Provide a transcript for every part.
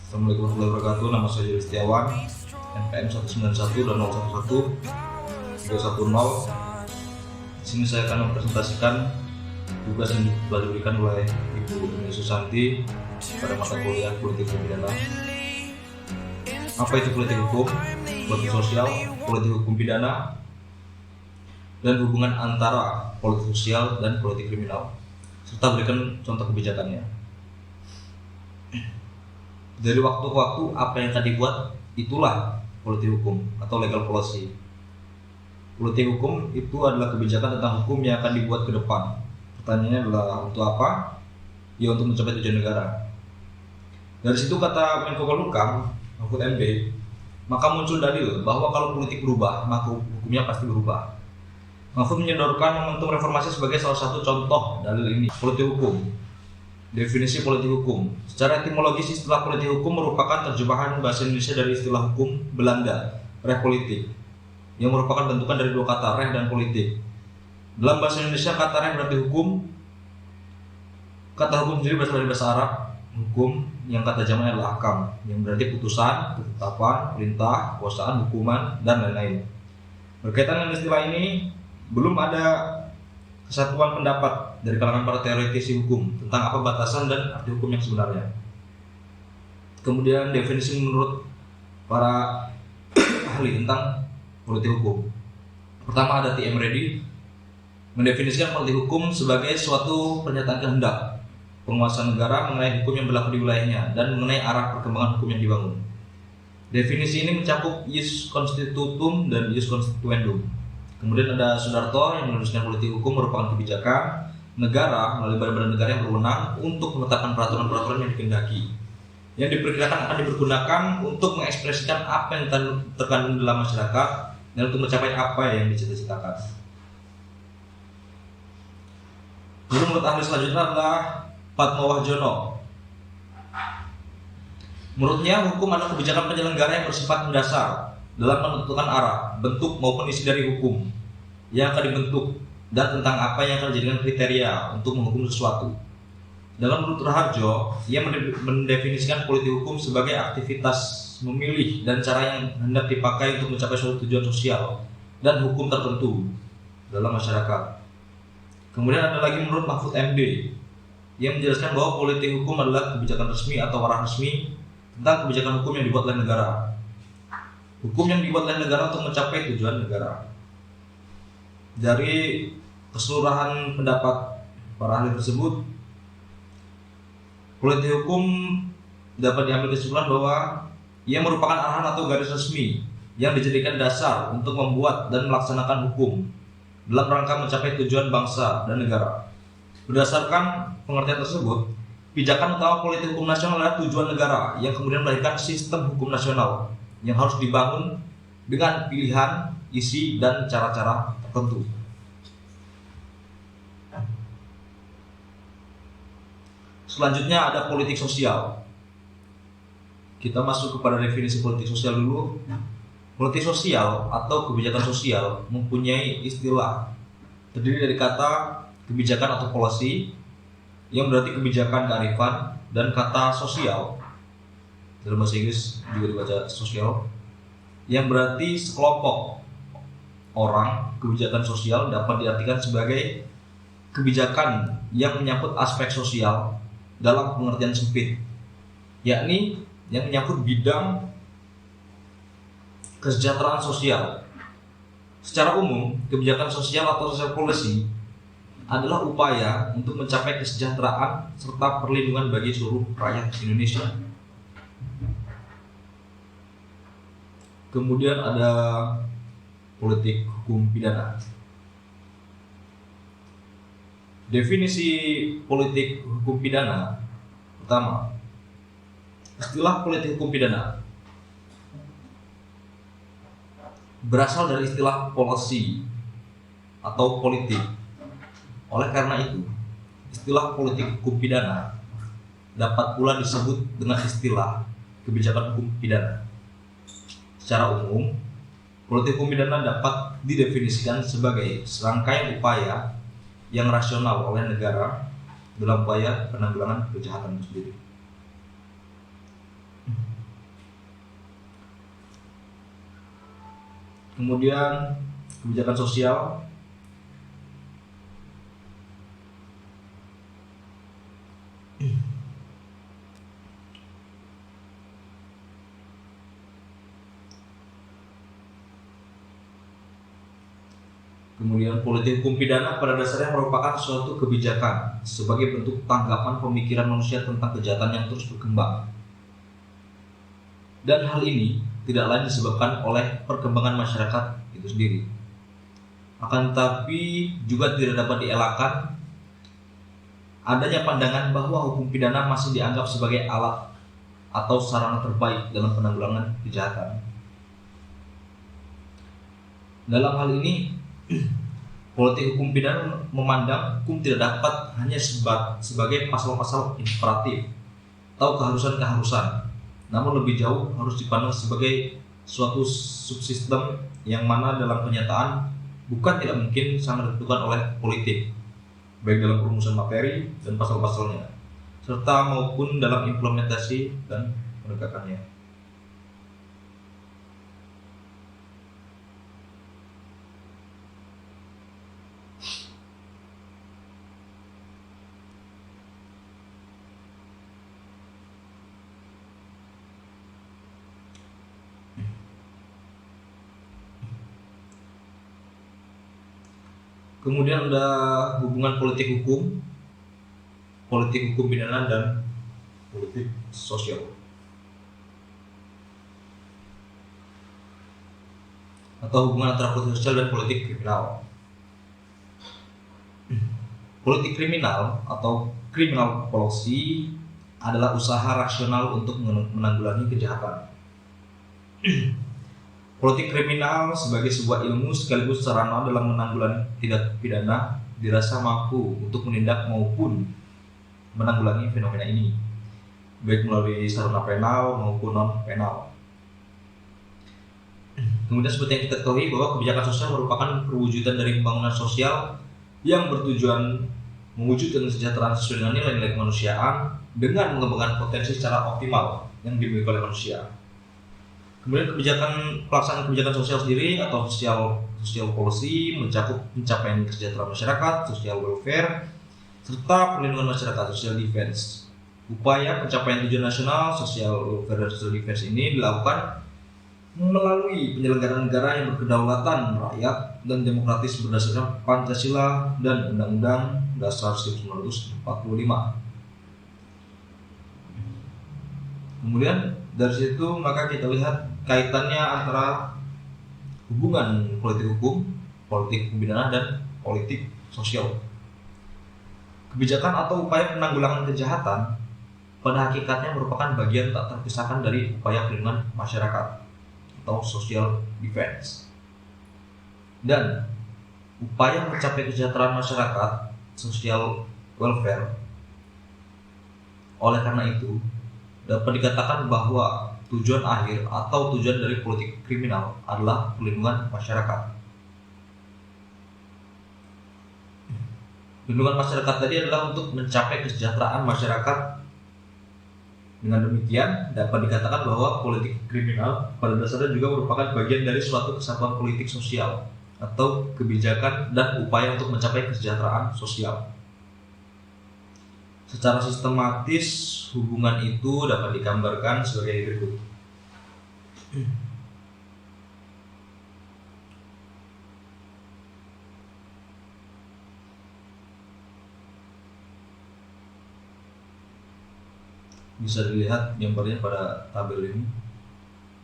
Assalamualaikum warahmatullahi wabarakatuh. Nama saya Yuri Setiawan, NPM 191 dan 011 310. Di sini saya akan mempresentasikan tugas yang telah diberikan oleh Ibu Eni Susanti pada mata kuliah Politik Hukum Pidana. Apa itu politik hukum, politik sosial, politik hukum pidana, dan hubungan antara politik sosial dan politik kriminal, serta berikan contoh kebijakannya. Dari waktu ke waktu, apa yang akan dibuat, itulah politik hukum atau legal policy. Politik hukum itu adalah kebijakan tentang hukum yang akan dibuat ke depan. Pertanyaannya adalah untuk apa? Ya, untuk mencapai tujuan negara. Dari situ kata Menko Polhukam, Mahfud MD, maka muncul dalil bahwa kalau politik berubah, maka hukumnya pasti berubah. Mahfud menyodorkan momentum reformasi sebagai salah satu contoh dalil ini. Politik hukum. Definisi politik hukum. Secara etimologis, istilah politik hukum merupakan terjemahan bahasa Indonesia dari istilah hukum Belanda, reh politik, yang merupakan bentukan dari dua kata, reh dan politik. Dalam bahasa Indonesia, kata reh berarti hukum. Kata hukum sendiri berasal dari bahasa Arab, hukum, yang kata jamaknya adalah ahkam, yang berarti putusan, ketetapan, perintah, kuasaan, hukuman, dan lain-lain. Berkaitan dengan istilah ini, belum ada kesatuan pendapat dari kalangan para teoretisi hukum tentang apa batasan dan arti hukum yang sebenarnya. Kemudian definisi menurut para ahli tentang politik hukum. Pertama ada T.M. Reddy, mendefinisikan politik hukum sebagai suatu pernyataan kehendak penguasa negara mengenai hukum yang berlaku di wilayahnya dan mengenai arah perkembangan hukum yang dibangun. Definisi ini mencakup ius constitutum dan ius constituendum. Kemudian ada Sudarto yang menuliskan politik hukum merupakan kebijakan negara melalui badan-badan negara yang berwenang untuk menetapkan peraturan-peraturan yang dikehendaki, yang diperkirakan akan dipergunakan untuk mengekspresikan apa yang terkandung dalam masyarakat dan untuk mencapai apa yang dicita-citakan. Menurut ahli selanjutnya adalah Padma Wahjono. Menurutnya, hukum adalah kebijakan penyelenggara yang bersifat mendasar dalam menentukan arah, bentuk maupun isi dari hukum yang akan dibentuk dan tentang apa yang akan dijadikan kriteria untuk menghukum sesuatu. Dalam menurut Raharjo, ia mendefinisikan politik hukum sebagai aktivitas memilih dan cara yang hendak dipakai untuk mencapai suatu tujuan sosial dan hukum tertentu dalam masyarakat. Kemudian ada lagi menurut Mahfud MD yang menjelaskan bahwa politik hukum adalah kebijakan resmi atau arah resmi tentang kebijakan hukum yang dibuat oleh negara. Hukum yang dibuat oleh negara untuk mencapai tujuan negara. Dari keseluruhan pendapat para ahli tersebut, politik hukum dapat diambil kesimpulan bahwa ia merupakan arahan atau garis resmi yang dijadikan dasar untuk membuat dan melaksanakan hukum dalam rangka mencapai tujuan bangsa dan negara. Berdasarkan pengertian tersebut, pijakan utama politik hukum nasional adalah tujuan negara yang kemudian melahirkan sistem hukum nasional yang harus dibangun dengan pilihan, isi, dan cara-cara tertentu. Selanjutnya ada politik sosial. Kita masuk kepada definisi politik sosial dulu. Politik sosial atau kebijakan sosial mempunyai istilah terdiri dari kata kebijakan atau policy yang berarti kebijakan kearifan dan kata sosial dalam bahasa Inggris juga dibaca sosial yang berarti sekelompok orang. Kebijakan sosial dapat diartikan sebagai kebijakan yang menyangkut aspek sosial dalam pengertian sempit, yakni yang menyangkut bidang kesejahteraan sosial. Secara umum, kebijakan sosial atau social policy adalah upaya untuk mencapai kesejahteraan serta perlindungan bagi seluruh rakyat Indonesia. Kemudian ada politik hukum pidana. Definisi politik hukum pidana. Pertama, istilah politik hukum pidana berasal dari istilah policy atau politik. Oleh karena itu, istilah politik hukum pidana dapat pula disebut dengan istilah kebijakan hukum pidana. Secara umum, politik hukum pidana dapat didefinisikan sebagai serangkaian upaya yang rasional oleh negara dalam upaya penanggulangan kejahatan itu sendiri. Kemudian kebijakan sosial. Kemudian politik hukum pidana pada dasarnya merupakan suatu kebijakan sebagai bentuk tanggapan pemikiran manusia tentang kejahatan yang terus berkembang. Dan hal ini tidak lain disebabkan oleh perkembangan masyarakat itu sendiri. Akan tetapi juga tidak dapat dielakkan adanya pandangan bahwa hukum pidana masih dianggap sebagai alat atau sarana terbaik dalam penanggulangan kejahatan. Dalam hal ini, politik hukum pidana memandang hukum tidak dapat hanya sebagai pasal-pasal imperatif atau keharusan-keharusan, namun lebih jauh harus dipandang sebagai suatu subsistem yang mana dalam kenyataan bukan tidak mungkin sangat ditentukan oleh politik, baik dalam perumusan materi dan pasal-pasalnya, serta maupun dalam implementasi dan penegakannya. Kemudian ada hubungan politik hukum pidana dan politik sosial atau hubungan antara politik sosial dan politik kriminal. Politik kriminal atau criminal policy adalah usaha rasional untuk menanggulangi kejahatan. Politik kriminal sebagai sebuah ilmu sekaligus sarana dalam menanggulangi tindak pidana dirasa mampu untuk menindak maupun menanggulangi fenomena ini, baik melalui sarana penal maupun non-penal. Kemudian seperti yang kita ketahui bahwa kebijakan sosial merupakan perwujudan dari pembangunan sosial yang bertujuan mewujudkan kesejahteraan sesuai dengan nilai-nilai kemanusiaan dengan mengembangkan potensi secara optimal yang dimiliki oleh manusia. Kemudian pelaksanaan kebijakan sosial sendiri atau social policy mencakup pencapaian kesejahteraan masyarakat, social welfare, serta perlindungan masyarakat, social defense. Upaya pencapaian tujuan nasional, social welfare dan social defense ini dilakukan melalui penyelenggaraan negara yang berkedaulatan rakyat dan demokratis berdasarkan Pancasila dan Undang-Undang Dasar 1945. Kemudian dari situ maka kita lihat kaitannya antara hubungan politik hukum pidana dan politik sosial. Kebijakan atau upaya penanggulangan kejahatan pada hakikatnya merupakan bagian tak terpisahkan dari upaya perlindungan masyarakat atau social defense. Dan upaya mencapai kesejahteraan masyarakat, social welfare. Oleh karena itu, dapat dikatakan bahwa tujuan akhir atau tujuan dari politik kriminal adalah perlindungan masyarakat. Perlindungan masyarakat tadi adalah untuk mencapai kesejahteraan masyarakat. Dengan demikian, dapat dikatakan bahwa politik kriminal pada dasarnya juga merupakan bagian dari suatu kesatuan politik sosial atau kebijakan dan upaya untuk mencapai kesejahteraan sosial. Secara sistematis, hubungan itu dapat digambarkan sebagai berikut. Bisa dilihat gambarnya pada tabel ini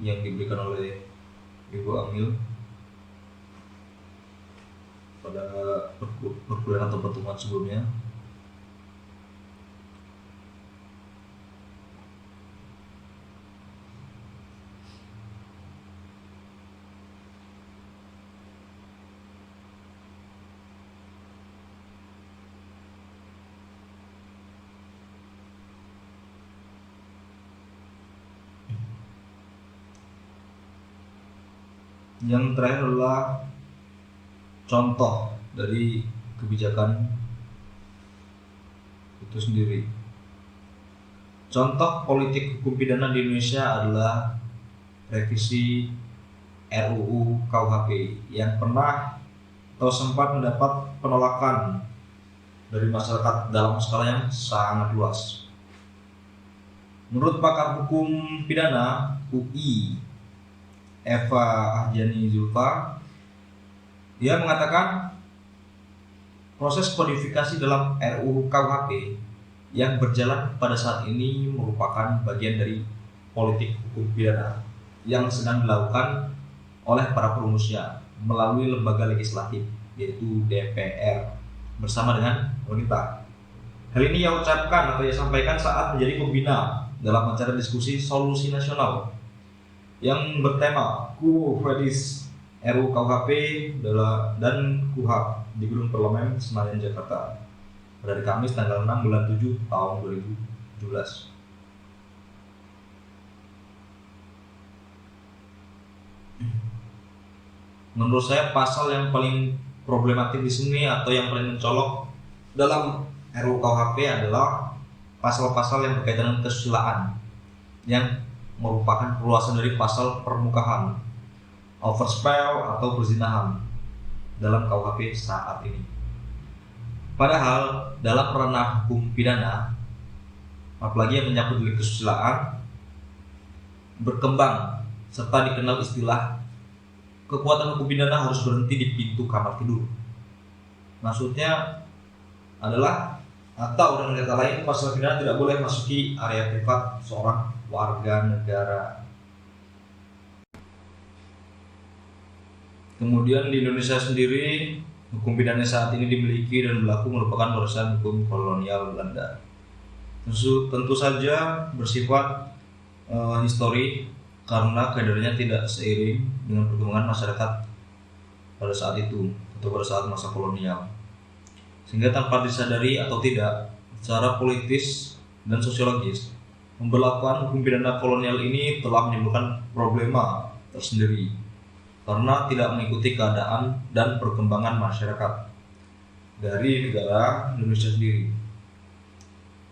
yang diberikan oleh Ibu Amil pada perkuliahan atau pertemuan sebelumnya. Yang terakhir adalah contoh dari kebijakan itu sendiri. Contoh politik hukum pidana di Indonesia adalah revisi RUU KUHP yang pernah atau sempat mendapat penolakan dari masyarakat dalam skala yang sangat luas. Menurut pakar hukum pidana UI Eva Ahjani Zulfa, dia mengatakan proses kodifikasi dalam RUU KUHP yang berjalan pada saat ini merupakan bagian dari politik hukum pidana yang sedang dilakukan oleh para perumusnya melalui lembaga legislatif yaitu DPR bersama dengan pemerintah. Hal ini ia ucapkan atau ia sampaikan saat menjadi pembina dalam acara diskusi solusi nasional yang bertema Kuhvedis RUU KUHP dan KUHP di Gedung Parlemen Senayan Jakarta pada hari Kamis tanggal 6 bulan 7 tahun 2017. Menurut saya pasal yang paling problematik di sini atau yang paling mencolok dalam RUU KUHP adalah pasal-pasal yang berkaitan dengan kesusilaan yang merupakan perluasan dari pasal permukaan, overspel atau perzinahan dalam KUHP saat ini. Padahal dalam ranah hukum pidana, apalagi yang menyangkut delik kesusilaan, berkembang serta dikenal istilah kekuatan hukum pidana harus berhenti di pintu kamar tidur. Maksudnya adalah atau dengan kata lain pasal pidana tidak boleh masuki area privat seorang warga negara. Kemudian di Indonesia sendiri, hukum pidana saat ini dimiliki dan berlaku merupakan warisan hukum kolonial Belanda. Tentu saja bersifat histori karena keadaannya tidak seiring dengan perkembangan masyarakat pada saat itu atau pada saat masa kolonial. Sehingga tanpa disadari atau tidak, secara politis dan sosiologis, pemberlakuan hukum pidana kolonial ini telah menimbulkan problema tersendiri karena tidak mengikuti keadaan dan perkembangan masyarakat dari negara Indonesia sendiri.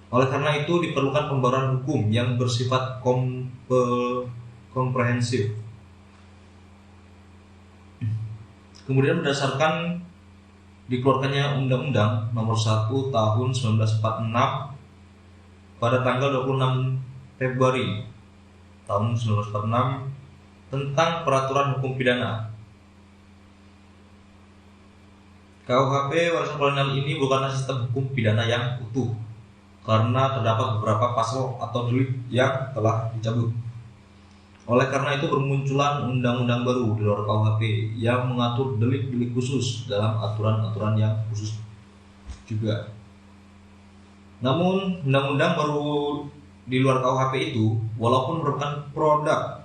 Oleh karena itu diperlukan pembaruan hukum yang bersifat komprehensif. Kemudian berdasarkan dikeluarkannya Undang-Undang Nomor 1 Tahun 1946 pada tanggal 26 Februari tahun 1946 tentang peraturan hukum pidana. KUHP warisan kolonial ini bukanlah sistem hukum pidana yang utuh karena terdapat beberapa pasal atau delik yang telah dicabut. Oleh karena itu bermunculan undang-undang baru di luar KUHP yang mengatur delik-delik khusus dalam aturan-aturan yang khusus juga. Namun undang-undang baru di luar KUHP itu walaupun merupakan produk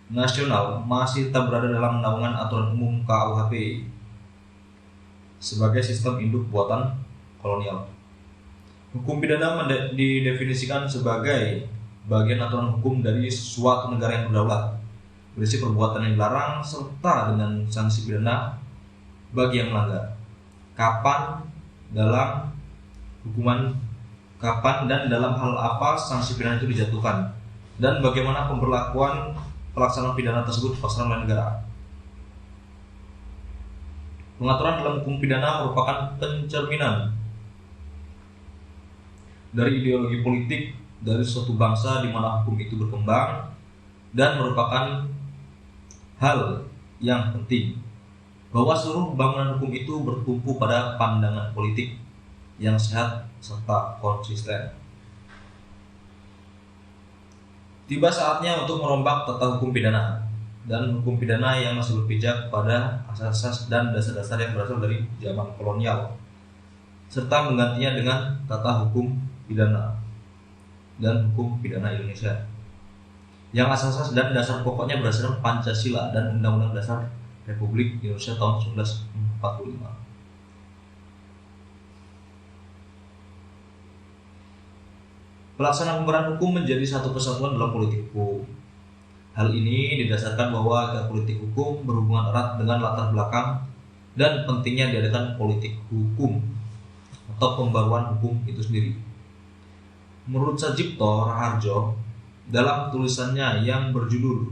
nasional masih tetap berada dalam naungan aturan umum KUHP sebagai sistem induk buatan kolonial. Hukum pidana didefinisikan sebagai bagian aturan hukum dari suatu negara yang berdaulat, berisi perbuatan yang dilarang serta dengan sanksi pidana bagi yang melanggar. Kapan dan dalam hal apa sanksi pidana itu dijatuhkan dan bagaimana pemberlakuan pelaksanaan pidana tersebut dilaksanakan oleh negara. Pengaturan dalam hukum pidana merupakan pencerminan dari ideologi politik dari suatu bangsa di mana hukum itu berkembang dan merupakan hal yang penting bahwa seluruh bangunan hukum itu bertumpu pada pandangan politik yang sehat serta konsisten. Tiba saatnya untuk merombak tata hukum pidana dan hukum pidana yang masih berpijak pada asas-asas dan dasar-dasar yang berasal dari zaman kolonial, serta menggantinya dengan tata hukum pidana dan hukum pidana Indonesia yang asas-asas dan dasar pokoknya berdasarkan Pancasila dan Undang-Undang Dasar Republik Indonesia tahun 1945. Pelaksanaan pemberantasan hukum menjadi satu kesatuan dalam politik hukum. Hal ini didasarkan bahwa agar politik hukum berhubungan erat dengan latar belakang dan pentingnya diadakan politik hukum atau pembaruan hukum itu sendiri. Menurut Sajipto Raharjo, dalam tulisannya yang berjudul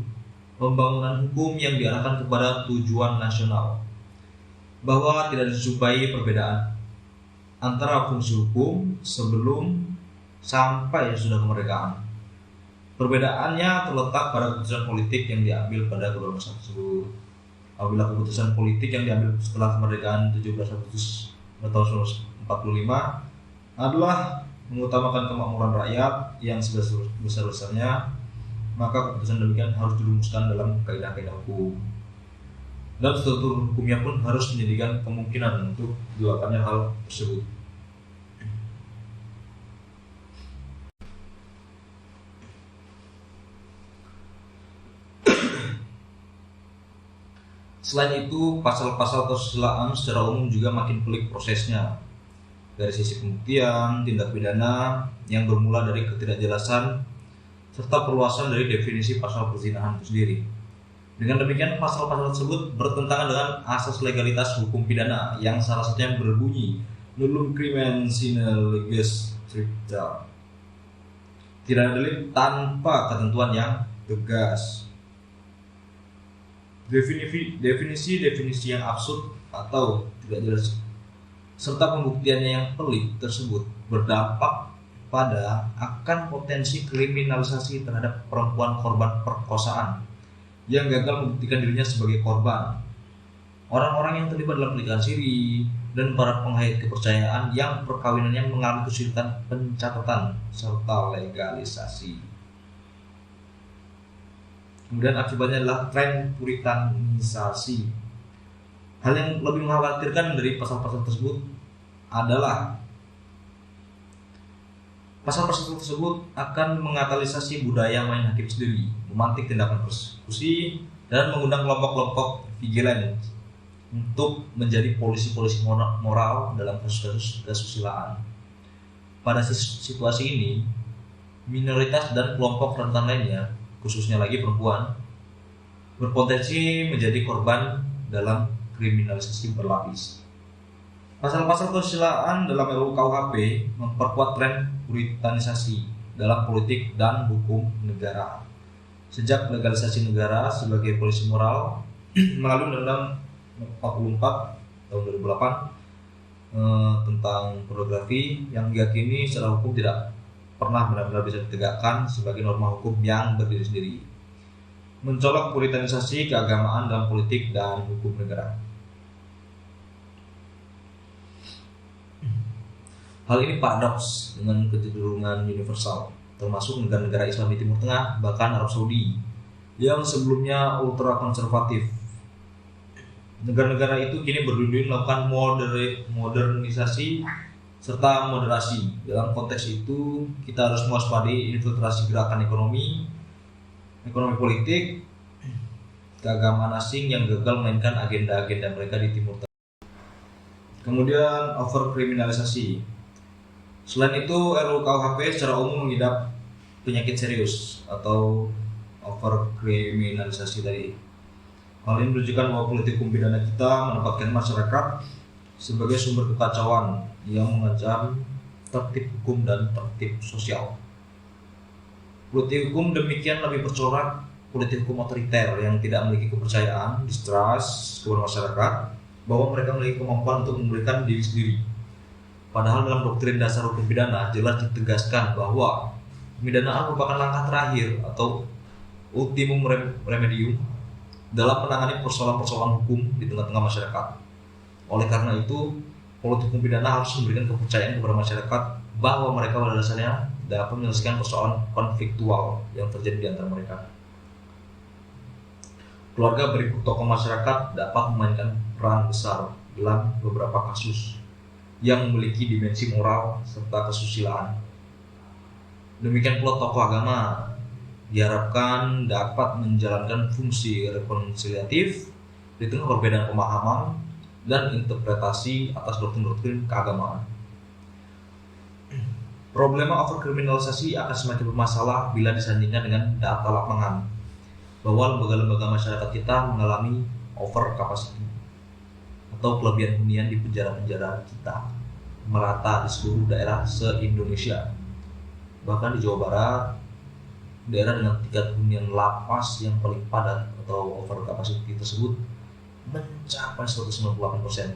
pembangunan hukum yang diarahkan kepada tujuan nasional, bahwa tidak dijumpai perbedaan antara fungsi hukum sebelum sampai sudah kemerdekaan. Perbedaannya terletak pada keputusan politik yang diambil pada kedua masa tersebut. Apabila keputusan politik yang diambil setelah kemerdekaan 17 Agustus tahun 1945 adalah mengutamakan kemakmuran rakyat yang sebesar-besarnya, maka keputusan demikian harus dirumuskan dalam kaidah-kaidah hukum. Dan struktur hukumnya pun harus menjadikan kemungkinan untuk dilakukannya hal tersebut. Selain itu, pasal-pasal kesusilaan secara umum juga makin pelik prosesnya. Dari sisi pembuktian, tindak pidana yang bermula dari ketidakjelasan serta perluasan dari definisi pasal perzinahan itu sendiri. Dengan demikian, pasal-pasal tersebut bertentangan dengan asas legalitas hukum pidana yang salah satunya berbunyi nullum crimen sine leges stricta. Tidak ada delik tanpa ketentuan yang tegas. Definisi-definisi yang absurd atau tidak jelas serta pembuktiannya yang pelik tersebut berdampak pada akan potensi kriminalisasi terhadap perempuan korban perkosaan yang gagal membuktikan dirinya sebagai korban, orang-orang yang terlibat dalam pernikahan siri, dan para penghayat kepercayaan yang perkawinannya mengalami kesulitan pencatatan serta legalisasi. Kemudian akibatnya adalah tren puritanisasi. Hal yang lebih mengkhawatirkan dari pasal-pasal tersebut adalah pasal-pasal tersebut akan mengkatalisasi budaya main hakim sendiri, memantik tindakan persekusi, dan mengundang kelompok-kelompok vigilan untuk menjadi polisi-polisi moral dalam kasus-kasus kesusilaan. Pada situasi ini, minoritas dan kelompok rentan lainnya, khususnya lagi perempuan, berpotensi menjadi korban dalam kriminalisasi berlapis. Pasal-pasal kesusilaan dalam RUU KUHP memperkuat tren puritanisasi dalam politik dan hukum negara. Sejak legalisasi negara sebagai polisi moral melalui Undang-Undang 44 tahun 2008 tentang pornografi yang hingga kini secara hukum tidak pernah benar-benar bisa ditegakkan sebagai norma hukum yang berdiri sendiri, mencolok puritanisasi keagamaan dalam politik dan hukum negara. Hal ini paradoks dengan kecenderungan universal, termasuk negara-negara Islam di Timur Tengah, bahkan Arab Saudi, yang sebelumnya ultra konservatif. Negara-negara itu kini berduyun-duyun melakukan modernisasi serta moderasi. Dalam konteks itu, kita harus mewaspadai infiltrasi gerakan ekonomi politik, keagamaan asing yang gagal memainkan agenda-agenda mereka di Timur Tengah. Kemudian overkriminalisasi. Selain itu, RUU KUHP secara umum mengidap penyakit serius atau overkriminalisasi tadi. Hal ini menunjukkan bahwa politik hukum pidana kita menempatkan masyarakat sebagai sumber kekacauan yang mengancam tertib hukum dan tertib sosial. Politik hukum demikian lebih bercorak politik hukum otoriter yang tidak memiliki kepercayaan, distrust kepada masyarakat bahwa mereka memiliki kemampuan untuk memberikan diri sendiri. Padahal dalam doktrin dasar hukum pidana jelas ditegaskan bahwa pemidanaan merupakan langkah terakhir atau ultimum remedium dalam menangani persoalan-persoalan hukum di tengah-tengah masyarakat. Oleh karena itu, politik hukum pidana harus memberikan kepercayaan kepada masyarakat bahwa mereka pada dasarnya dapat menyelesaikan persoalan konfliktual yang terjadi di antara mereka. Keluarga berikut tokoh masyarakat dapat memainkan peran besar dalam beberapa kasus yang memiliki dimensi moral serta kesusilaan. Demikian pula tokoh agama diharapkan dapat menjalankan fungsi rekonsiliatif di tengah perbedaan pemahaman dan interpretasi atas doktrin-doktrin keagamaan. Problema overkriminalisasi akan semakin bermasalah bila disandingkan dengan data lapangan bahwa lembaga-lembaga masyarakat kita mengalami over capacity atau kelebihan hunian di penjara-penjara kita merata di seluruh daerah se-Indonesia. Bahkan di Jawa Barat daerah dengan tingkat hunian lapas yang paling padat atau over capacity tersebut mencapai 198%.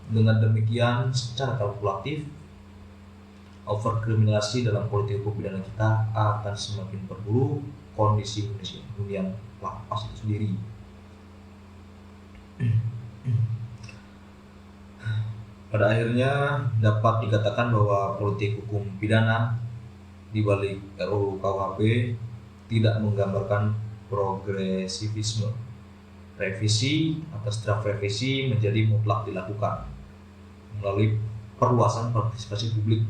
Dengan demikian, secara kalkulatif, overkriminalisasi dalam politik hukum pidana kita akan semakin perburuk kondisi hunian lapas itu sendiri. Pada akhirnya dapat dikatakan bahwa politik hukum pidana di balik RUU KUHP tidak menggambarkan progresivisme. Revisi atas draft revisi menjadi mutlak dilakukan melalui perluasan partisipasi publik,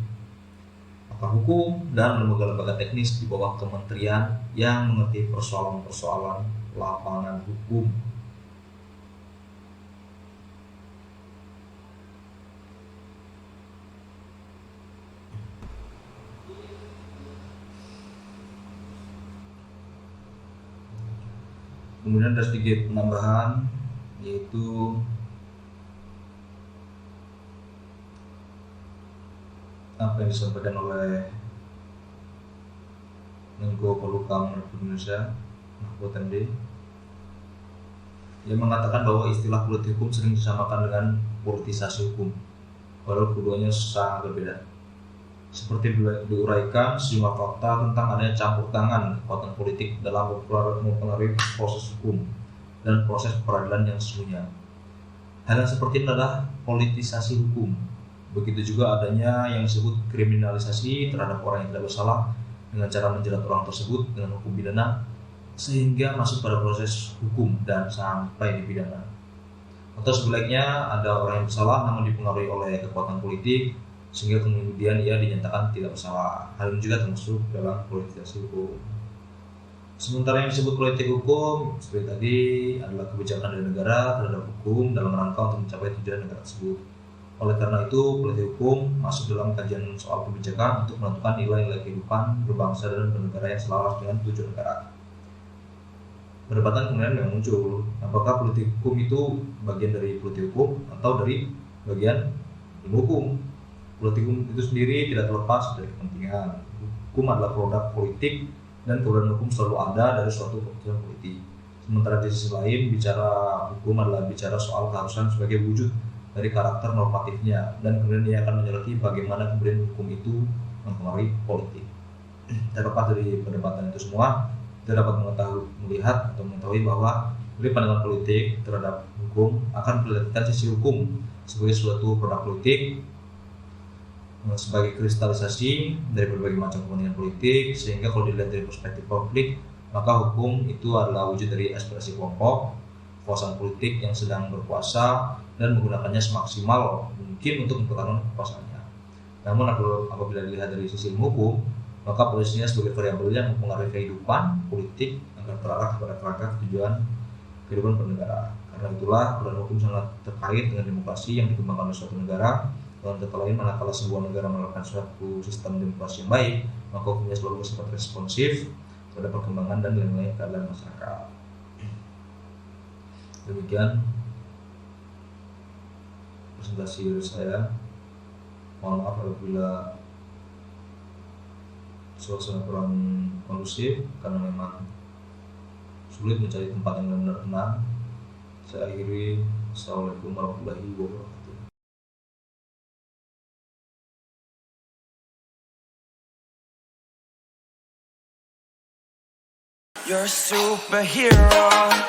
pakar hukum, dan lembaga-lembaga teknis di bawah kementerian yang mengerti persoalan-persoalan lapangan hukum. Kemudian ada sedikit penambahan, yaitu apa yang disampaikan oleh Menko Polhukam Republik Indonesia Mahfud MD, yang mengatakan bahwa istilah politik hukum sering disamakan dengan politisasi hukum, padahal keduanya sangat berbeda. Seperti diuraikan sejumlah fakta tentang adanya campur tangan kekuatan politik dalam mempengaruhi proses hukum dan proses peradilan yang sesungguhnya. Hal yang seperti ini adalah politisasi hukum. Begitu juga adanya yang disebut kriminalisasi terhadap orang yang tidak bersalah dengan cara menjerat orang tersebut dengan hukum pidana sehingga masuk pada proses hukum dan sampai dipidana. Atau sebaliknya, ada orang yang bersalah namun dipengaruhi oleh kekuatan politik sehingga kemudian ia dinyatakan tidak bersalah. Hal ini juga termasuk dalam politisasi hukum. Sementara yang disebut politik hukum seperti tadi adalah kebijakan dari negara terhadap hukum dalam rangka untuk mencapai tujuan negara tersebut. Oleh karena itu, politik hukum masuk dalam kajian soal kebijakan untuk menentukan nilai-nilai kehidupan berbangsa dan bernegara yang selaras dengan tujuan negara. Perdebatan kemudian yang muncul, apakah politik hukum itu bagian dari politik hukum atau dari bagian ilmu hukum? Politik hukum itu sendiri tidak terlepas dari kepentingan. Hukum adalah produk politik dan keberadaan hukum selalu ada dari suatu keputusan politik. Sementara di sisi lain, bicara hukum adalah bicara soal keharusan sebagai wujud dari karakter normatifnya, dan kemudian dia akan menyoroti bagaimana kemudian hukum itu mempengaruhi politik. Terlepas dari perdebatan itu semua, kita dapat melihat atau mengetahui bahwa dari pandangan politik terhadap hukum akan memperlihatkan sisi hukum sebagai suatu produk politik, sebagai kristalisasi dari berbagai macam kepentingan politik, sehingga kalau dilihat dari perspektif publik, maka hukum itu adalah wujud dari aspirasi kelompok, kekuasaan politik yang sedang berkuasa dan menggunakannya semaksimal mungkin untuk mempertahankan kekuasaannya. Namun apabila dilihat dari sisi ilmu hukum, maka posisinya sebagai variabel yang mempengaruhi kehidupan politik agar terarah kepada kerangka tujuan kehidupan bernegara. Karena itulah peran hukum sangat terkait dengan demokrasi yang dikembangkan oleh suatu negara. Dalam kata lain, manakala sebuah negara menerapkan suatu sistem demokrasi yang baik, maka hukumnya selalu bersifat responsif terhadap perkembangan dan nilai-nilai keadilan masyarakat. Demikian presentasi dari saya. Mohon maaf apabila suasana kurang kondusif karena memang sulit mencari tempat yang benar-benar tenang. Saya akhiri. Assalamualaikum warahmatullahi wabarakatuh. You're a superhero.